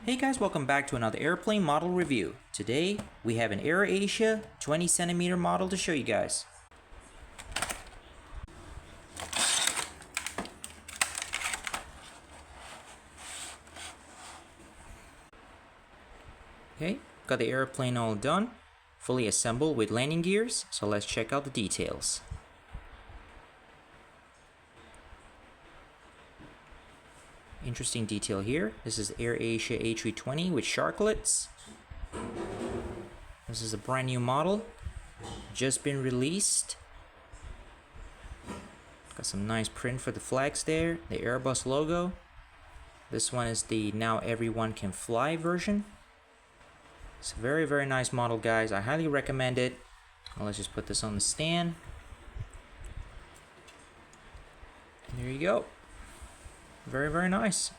Hey guys, welcome back to another airplane model review. Today we have an AirAsia 20cm model to show you guys. Okay, got the airplane all done, fully assembled with landing gears, so let's check out the details. Interesting detail here. This is AirAsia A320 with sharklets. This is a brand new model, just been released. Got some nice print for the flags there, the Airbus logo. This one is the Now Everyone Can Fly version. It's a very nice model, guys. I highly recommend it. Well, let's just put this on the stand. And there you go. Very nice.